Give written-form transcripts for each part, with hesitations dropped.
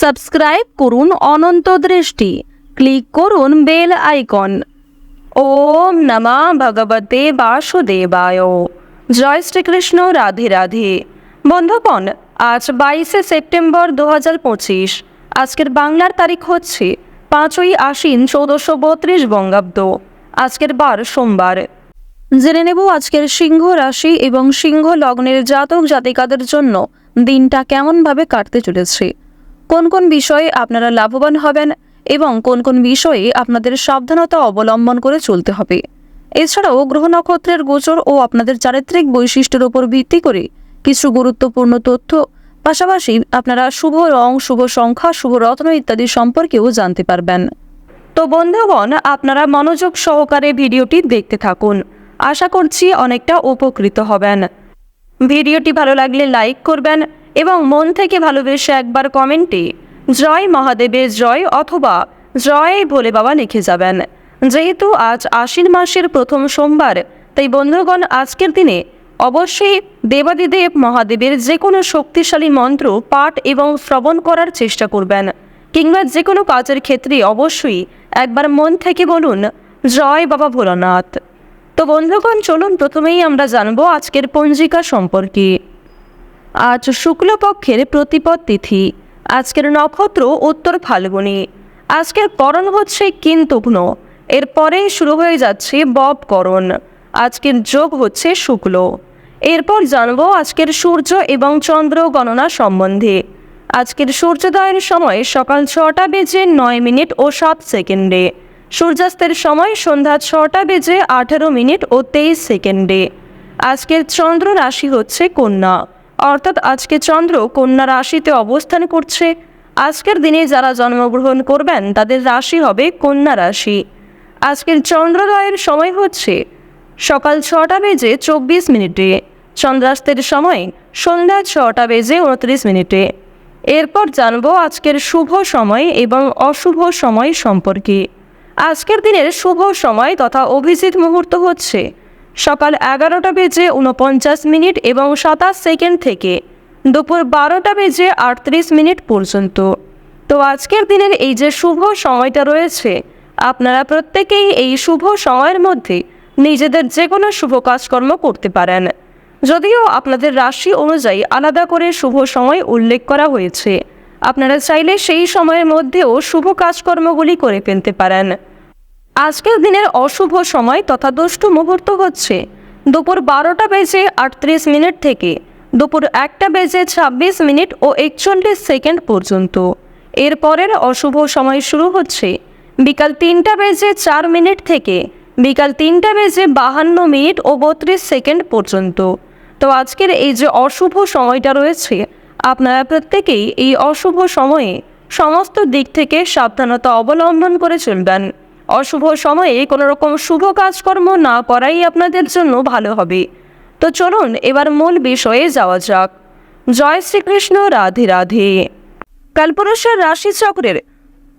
Subscribe করুন অনন্ত দৃষ্টি, click করুন বেল আইকন। ওম নমঃ ভগবতে বাসুদেবায়। জয় শ্রীকৃষ্ণ, রাধে রাধে। বন্ধুগণ, আজ 22শে সেপ্টেম্বর 2025। আজকের বাংলার তারিখ হচ্ছে 5ই আশ্বিন 1432 বঙ্গাব্দ। আজকের বার সোমবার। জেনে নেব আজকের সিংহ রাশি এবং সিংহ লগ্নের জাতক জাতিকাদের জন্য দিনটা কেমনভাবে কাটতে চলেছে, কোন কোন বিষয়ে আপনারা লাভবান হবেন এবং কোন কোন বিষয়ে আপনাদের সাবধানতা অবলম্বন করে চলতে হবে। এছাড়াও গ্রহ নক্ষত্রের গোচর ও আপনাদের চারিত্রিক বৈশিষ্ট্যের উপর ভিত্তি করে কিছু গুরুত্বপূর্ণ তথ্য, পাশাপাশি আপনারা শুভ রং, শুভ সংখ্যা, শুভ রত্ন ইত্যাদি সম্পর্কেও জানতে পারবেন। তো বন্ধুগণ, আপনারা মনোযোগ সহকারে ভিডিওটি দেখতে থাকুন। আশা করছি অনেকটা উপকৃত হবেন। ভিডিওটি ভালো লাগলে লাইক করবেন এবং মন থেকে ভালোবেসে একবার কমেন্টে জয় মহাদেবের জয় অথবা জয় ভোলে বাবা লিখে যাবেন। যেহেতু আজ আশ্বিন মাসের প্রথম সোমবার, তাই বন্ধুগণ আজকের দিনে অবশ্যই দেবাদিদেব মহাদেবের যে কোনো শক্তিশালী মন্ত্র পাঠ এবং শ্রবণ করার চেষ্টা করবেন, কিংবা যে কোনো কাজের ক্ষেত্রে অবশ্যই একবার মন থেকে বলুন জয় বাবা ভোলানাথ। তো বন্ধুগণ, চলুন প্রথমেই আমরা জানবো আজকের পঞ্জিকা সম্পর্কে। আজ শুক্লপক্ষের প্রতিপদ তিথি। আজকের নক্ষত্র উত্তর ফাল্গুনী। আজকের করণ হচ্ছে কিন্তুঘ্ন। এরপরে শুরু হয়ে যাচ্ছে ববকরণ। আজকের যোগ হচ্ছে শুক্ল। এরপর জানবো আজকের সূর্য এবং চন্দ্র গণনা সম্বন্ধে। আজকের সূর্যোদয়ের সময় সকাল 6টা বেজে 9 মিনিট ও 7 সেকেন্ডে। সূর্যাস্তের সময় সন্ধ্যা 6টা বেজে 18 মিনিট ও 23 সেকেন্ডে। আজকের চন্দ্র রাশি হচ্ছে কন্যা, অর্থাৎ আজকে চন্দ্র কন্যা রাশিতে অবস্থান করছে। আজকের দিনে যারা জন্মগ্রহণ করবেন তাদের রাশি হবে কন্যা রাশি। আজকের চন্দ্রোদয়ের সময় হচ্ছে সকাল 6টা বেজে 24 মিনিটে। চন্দ্রাস্তের সময় সন্ধ্যা 6টা বেজে 29 মিনিটে। এরপর জানবো আজকের শুভ সময় এবং অশুভ সময় সম্পর্কে। আজকের দিনের শুভ সময় তথা অভিজিৎ মুহূর্ত হচ্ছে সকাল 11টা বেজে 49 মিনিট এবং 27 সেকেন্ড থেকে দুপুর 12টা বেজে 38 মিনিট পর্যন্ত। তো আজকের দিনের এই যে শুভ সময়টা রয়েছে, আপনারা প্রত্যেকেই এই শুভ সময়ের মধ্যে নিজেদের যে কোনো শুভ কাজকর্ম করতে পারেন। যদিও আপনাদের রাশি অনুযায়ী আলাদা করে শুভ সময় উল্লেখ করা হয়েছে, আপনারা চাইলে সেই সময়ের মধ্যেও শুভ কাজকর্মগুলি করে ফেলতে পারেন। আজকের দিনের অশুভ সময় তথা দুষ্টু মুহূর্ত হচ্ছে দুপুর 12টা বেজে 38 মিনিট থেকে দুপুর 1টা বেজে 26 মিনিট ও 41 সেকেন্ড পর্যন্ত। এরপরের অশুভ সময় শুরু হচ্ছে বিকাল 3টা বেজে 4 মিনিট থেকে বিকাল 3টা বেজে 52 মিনিট ও 32 সেকেন্ড পর্যন্ত। তো আজকের এই যে অশুভ সময়টা রয়েছে, আপনারা প্রত্যেকেই এই অশুভ সময়ে সমস্ত দিক থেকে সাবধানতা অবলম্বন করে চলবেন। অশুভ সময়ে কোনো রকম শুভ কাজকর্ম না করাই আপনাদের জন্য ভালো হবে। তো চলুন এবার মূল বিষয়ে যাওয়া যাক। জয় শ্রীকৃষ্ণ, রাধে রাধে। কালপুরুষের রাশিচক্রের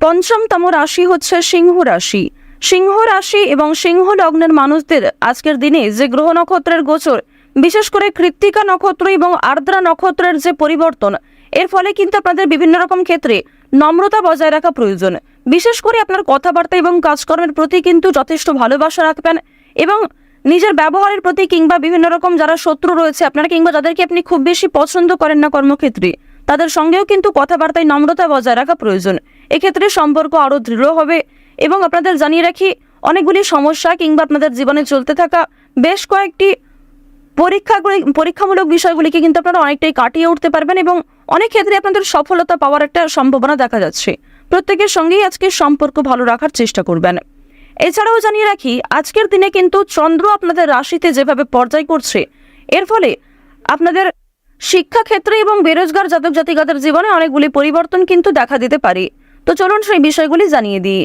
পঞ্চমতম রাশি হচ্ছে সিংহ রাশি। সিংহ রাশি এবং সিংহ লগ্নের মানুষদের আজকের দিনে যে গ্রহ নক্ষত্রের গোচর, বিশেষ করে কৃত্তিকা নক্ষত্র এবং আর্দ্রা নক্ষত্রের যে পরিবর্তন, এর ফলে কিন্তু আপনাদের বিভিন্ন রকম ক্ষেত্রে নম্রতা বজায় রাখা প্রয়োজন। বিশেষ করে আপনার কথাবার্তা এবং কাজকর্মের প্রতি কিন্তু যথেষ্ট ভালোবাসা রাখবেন এবং নিজের ব্যবহারের প্রতি কিংবা বিভিন্ন রকম যারা শত্রু রয়েছে আপনার কিংবা যাদেরকে আপনি খুব বেশি পছন্দ করেন না কর্মক্ষেত্রে, তাদের সঙ্গেও কিন্তু কথাবার্তায় নম্রতা বজায় রাখা প্রয়োজন। এক্ষেত্রে সম্পর্ক আরও দৃঢ় হবে। এবং আপনাদের জানিয়ে রাখি, অনেকগুলি সমস্যা কিংবা আপনাদের জীবনে চলতে থাকা বেশ কয়েকটি পরীক্ষামূলক বিষয়গুলিকে কিন্তু আপনারা অনেকটাই কাটিয়ে উঠতে পারবেন এবং অনেক ক্ষেত্রে আপনাদের সফলতা পাওয়ার একটা সম্ভাবনা দেখা যাচ্ছে। প্রত্যেকের সঙ্গেই আজকে সম্পর্ক ভালো রাখার চেষ্টা করবেন। এছাড়াও জানিয়ে রাখি, আজকের দিনে কিন্তু চন্দ্র আপনাদের রাশিতে যেভাবে পর্যায় করছে, এর ফলে আপনাদের শিক্ষাক্ষেত্রে এবং বেরোজগার জাতক জাতিকাদের জীবনে অনেকগুলি পরিবর্তন কিন্তু দেখা দিতে পারে। তো চলুন সেই বিষয়গুলি জানিয়ে দিই।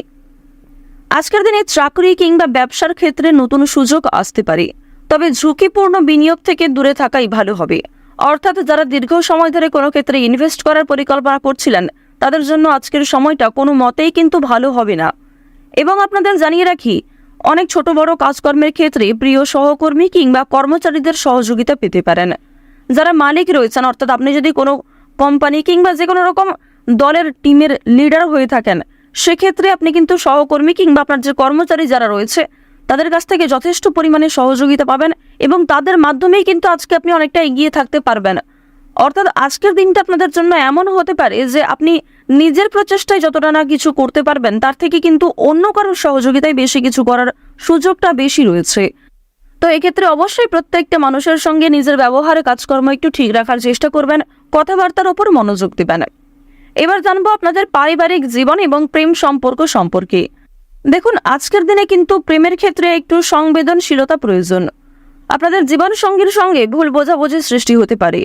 আজকের দিনে চাকরি কিংবা ব্যবসার ক্ষেত্রে নতুন সুযোগ আসতে পারে, তবে ঝুঁকিপূর্ণ বিনিয়োগ থেকে দূরে থাকাই ভালো হবে। অর্থাৎ যারা দীর্ঘ সময় ধরে কোনো ক্ষেত্রে ইনভেস্ট করার পরিকল্পনা করছিলেন, তাদের জন্য আজকের সময়টা কোনো মতেই কিন্তু ভালো হবে না। এবং আপনাদের জানিয়ে রাখি, অনেক ছোট বড় কাজকর্মের ক্ষেত্রে প্রিয় সহকর্মী কিংবা কর্মচারীদের সহযোগিতা পেতে পারেন। যারা মালিক রয়েছেন, অর্থাৎ আপনি যদি কোনো কোম্পানি কিংবা যে কোনো রকম দলের টিমের লিডার হয়ে থাকেন, সেক্ষেত্রে আপনি কিন্তু সহকর্মী কিংবা আপনার যে কর্মচারী যারা রয়েছে তাদের কাছ থেকে যথেষ্ট পরিমাণে সহযোগিতা পাবেন এবং তাদের মাধ্যমেই কিন্তু আজকে আপনি অনেকটা এগিয়ে থাকতে পারবেন। অর্থাৎ আজকের দিনটা আপনাদের জন্য এমন হতে পারে যে আপনি নিজের প্রচেষ্টায় যতটা না কিছু করতে পারবেন তার থেকে কিন্তু অন্য কারোর সহযোগিতায় বেশি কিছু করার সুযোগটা বেশি রয়েছে। তো এক্ষেত্রে অবশ্যই প্রত্যেকটা মানুষের সঙ্গে নিজের ব্যবহার কাজকর্ম একটু ঠিক রাখার চেষ্টা করবেন, কথাবার্তার ওপর মনোযোগ দিবেন। এবার জানবো আপনাদের পারিবারিক জীবন এবং প্রেম সম্পর্ক সম্পর্কে। দেখুন, আজকের দিনে কিন্তু প্রেমের ক্ষেত্রে একটু সংবেদনশীলতা প্রয়োজন। আপনাদের জীবন সঙ্গীর সঙ্গে ভুল বোঝাবুঝির সৃষ্টি হতে পারে।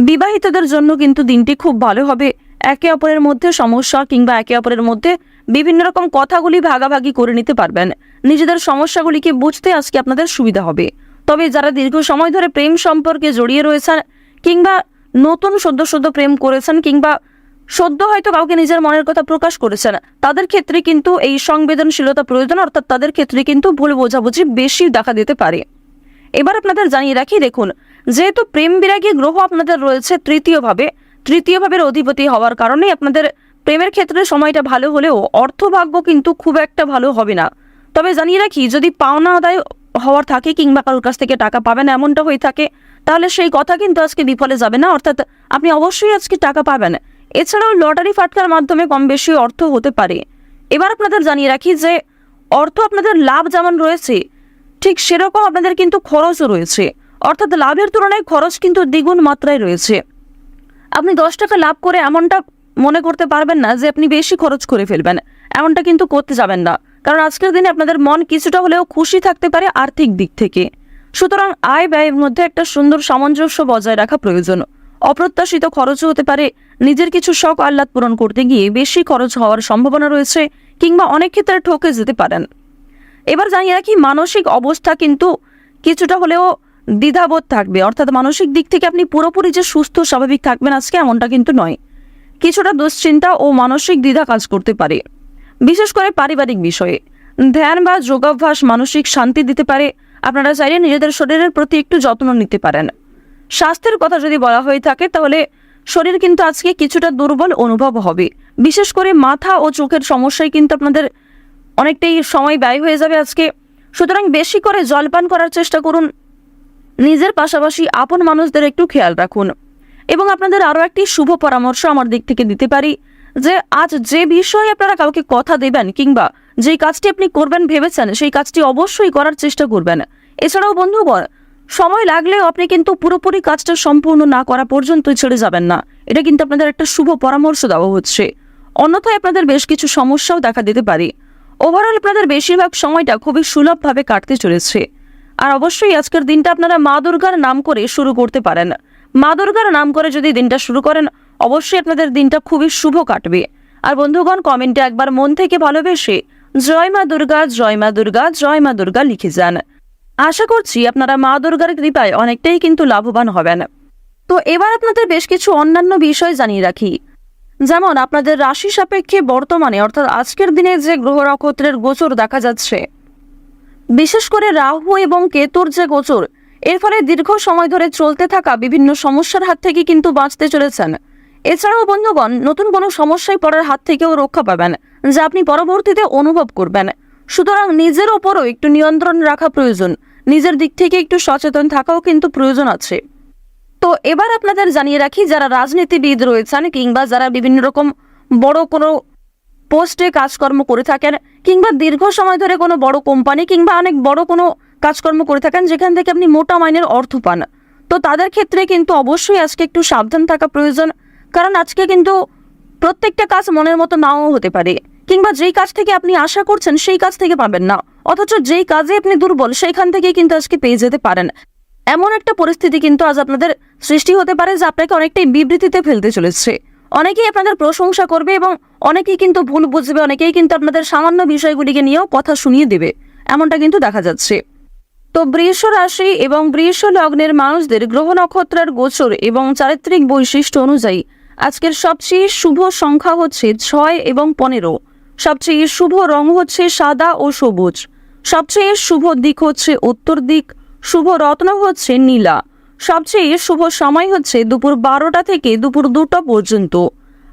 বিবাহিতদের জন্য কিন্তু দিনটি খুব ভালো হবে। একে অপরের মধ্যে সমস্যা কিংবা একে অপরের মধ্যে বিভিন্ন রকম কথাগুলি ভাগাভাগি করে নিতে পারবেন। নিজেদের সমস্যাগুলিকে বুঝতে আজকে আপনাদের সুবিধা হবে। তবে যারা দীর্ঘ সময় ধরে প্রেম সম্পর্কে জড়িয়ে রয়েছেন কিংবা নতুন সদ্য প্রেম করেছেন কিংবা সদ্য হয়তো কাউকে নিজের মনের কথা প্রকাশ করেছেন, তাদের ক্ষেত্রে কিন্তু এই সংবেদনশীলতা প্রয়োজন। অর্থাৎ তাদের ক্ষেত্রে কিন্তু ভুল বোঝাবুঝি বেশি দেখা দিতে পারে। এবার আপনাদের জানিয়ে রাখি, দেখুন, যেহেতু প্রেম বিরাগী গ্রহ আপনাদের রয়েছে তৃতীয় ভাবের অধিপতি হওয়ার কারণে আপনাদের প্রেমের ক্ষেত্রে সময়টা ভালো হলেও অর্থভাগ্য কিন্তু খুব একটা ভালো হবে না। তবে জানিয়ে রাখি, যদি পাওনা আদায় হওয়ার থাকে কিংবা কারোর কাছ থেকে টাকা পাবেন এমনটা হয়ে থাকে, তাহলে সেই কথা কিন্তু আজকে বিফলে যাবে না। অর্থাৎ আপনি অবশ্যই আজকে টাকা পাবেন। এছাড়াও লটারি ফাটকার মাধ্যমে কম বেশি অর্থ হতে পারে। এবার আপনাদের জানিয়ে রাখি যে অর্থ আপনাদের লাভ যেমন রয়েছে ঠিক সেরকম আপনাদের কিন্তু খরচও রয়েছে। অর্থাৎ লাভের তুলনায় খরচ কিন্তু দ্বিগুণ মাত্রায় রয়েছে। আপনি 10 টাকা লাভ করে এমনটা মনে করতে পারবেন না যে আপনি বেশি খরচ করে ফেলবেন, এমনটা কিন্তু করতে যাবেন না। কারণ আজকের দিনে আপনাদের মন কিছুটা হলেও খুশি থাকতে পারে আর্থিক দিক থেকে। সুতরাং আয় ব্যয়ের মধ্যে একটা সুন্দর সামঞ্জস্য বজায় রাখা প্রয়োজন। অপ্রত্যাশিত খরচও হতে পারে। নিজের কিছু শখ আহ্লাদ পূরণ করতে গিয়ে বেশি খরচ হওয়ার সম্ভাবনা রয়েছে কিংবা অনেক ক্ষেত্রে ঠকে যেতে পারেন। এবার জানিয়ে রাখি, মানসিক অবস্থা কিন্তু কিছুটা হলেও দ্বিধাবোধ থাকবে। অর্থাৎ মানসিক দিক থেকে আপনি পুরোপুরি যে সুস্থ স্বাভাবিক থাকবেন আজকে এমনটা কিন্তু নয়। কিছুটা দুশ্চিন্তা ও মানসিক দ্বিধা কাজ করতে পারে। বিশেষ করে পারিবারিক বিষয়ে ধ্যান বা যোগাভ্যাস মানসিক শান্তি দিতে পারে। আপনারা চাইলে নিজেদের শরীরের প্রতি একটু যত্ন নিতে পারেন। স্বাস্থ্যের কথা যদি বলা হয়ে থাকে তাহলে শরীর কিন্তু আজকে কিছুটা দুর্বল অনুভব হবে। বিশেষ করে মাথা ও চোখের সমস্যায় কিন্তু আপনাদের অনেকটাই সময় ব্যয় হয়ে যাবে আজকে। সুতরাং বেশি করে জলপান করার চেষ্টা করুন। নিজের পাশাপাশি আপন মানুষদের একটু খেয়াল রাখুন। এবং আপনাদের আরও একটি শুভ পরামর্শ আমার দিক থেকে দিতে পারি যে আজ যে বিষয়ে আপনারা কাউকে কথা দেবেন কিংবা যেই কাজটি আপনি করবেন ভেবেছেন সেই কাজটি অবশ্যই করার চেষ্টা করবেন। এছাড়াও বন্ধুগণ, সময় লাগলেও আপনি কিন্তু পুরোপুরি কাজটা সম্পূর্ণ না করা পর্যন্ত ছেড়ে যাবেন না। এটা কিন্তু আপনাদের একটা শুভ পরামর্শ দেওয়া হচ্ছে। অন্যথায় আপনাদের বেশ কিছু সমস্যাও দেখা দিতে পারে। ওভারঅল আপনাদের বেশিরভাগ সময়টা খুবই সুলভভাবে কাটতে চলেছে। আর অবশ্যই আজকের দিনটা আপনারা মা দুর্গার নাম করে শুরু করতে পারেন। মা দুর্গার নাম করে যদি দিনটা শুরু করেন অবশ্যই আপনাদের দিনটা খুবই শুভ কাটবে। আর বন্ধুগণ, কমেন্টে একবার মন থেকে ভালোবেসে জয় মা দুর্গা, জয় মা দুর্গা, জয় মা দুর্গা লিখে যান। আশা করছি আপনারা মা দুর্গার কৃপায় অনেকটাই কিন্তু লাভবান হবেন। তো এবার আপনাদের বেশ কিছু অন্যান্য বিষয় জানিয়ে রাখি। যেমন আপনাদের রাশি সাপেক্ষে বর্তমানে অর্থাৎ আজকের দিনে যে গ্রহ নক্ষত্রের গোচর দেখা যাচ্ছে, বিশেষ করে রাহু এবং কেতুর যে গোচর, এর ফলে দীর্ঘ সময় ধরে চলতে থাকা বিভিন্ন সমস্যার হাত থেকে কিন্তু বাঁচতে চলেছেন। এছাড়াও বন্ধুগণ, নতুন কোনো সমস্যায় পড়ার হাত থেকেও রক্ষা পাবেন যা আপনি পরবর্তীতে অনুভব করবেন। সুতরাং নিজের ওপরও একটু নিয়ন্ত্রণ রাখা প্রয়োজন। নিজের দিক থেকে একটু সচেতন থাকাও কিন্তু প্রয়োজন আছে। তো এবার আপনাদের জানিয়ে রাখি, যারা রাজনীতিবিদ রয়েছেন কিংবা যারা বিভিন্ন রকম বড় কোনো পোস্টে কাজকর্ম করে থাকেন কিংবা দীর্ঘ সময় ধরে কোনো বড় কোম্পানি কিংবা অনেক বড় কোনো কাজকর্ম করে থাকেন যেখান থেকে আপনি মোটা মাইনের অর্থ পান, তো তাদের ক্ষেত্রে কিন্তু অবশ্যই আজকে একটু সাবধান থাকা প্রয়োজন। কারণ আজকে কিন্তু প্রত্যেকটা কাজ মনের মতো নাও হতে পারে কিংবা যেই কাজ থেকে আপনি আশা করছেন সেই কাজ থেকে পাবেন না, অথচ যেই কাজে আপনি দুর্বল সেইখান থেকে কিন্তু আজকে পেয়ে যেতে পারেন। এমন একটা পরিস্থিতি কিন্তু আজ আপনাদের সৃষ্টি হতে পারে যা আপনাকে অনেকটাই বিবৃতিতে ফেলতে চলেছে। অনেকেই আপনাদের প্রশংসা করবে এবং অনেকেই কিন্তু ভুল বুঝবে, অনেকেই কিন্তু আপনাদের সামান্য বিষয়গুলিকে নিয়েও কথা শুনিয়ে দেবে, এমনটা কিন্তু দেখা যাচ্ছে। তো বৃষ রাশি এবং বৃষ লগ্নের মানুষদের গ্রহ নক্ষত্রের গোচর এবং চারিত্রিক বৈশিষ্ট্য অনুযায়ী আজকের সবচেয়ে শুভ সংখ্যা হচ্ছে 6 এবং 15। সবচেয়ে শুভ রং হচ্ছে সাদা ও সবুজ। সবচেয়ে শুভ দিক হচ্ছে উত্তর দিক। শুভ রত্ন হচ্ছে নীলা। সবচেয়ে শুভ সময় হচ্ছে দুপুর 12টা থেকে দুপুর 2টা পর্যন্ত।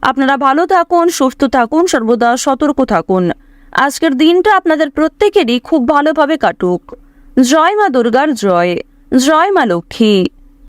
আপনারা ভালো থাকুন, সুস্থ থাকুন, সর্বদা সতর্ক থাকুন। আজকের দিনটা আপনাদের প্রত্যেকেরই খুব ভালোভাবে কাটুক। জয় মা দুর্গার জয়, জয় মা লক্ষ্মী।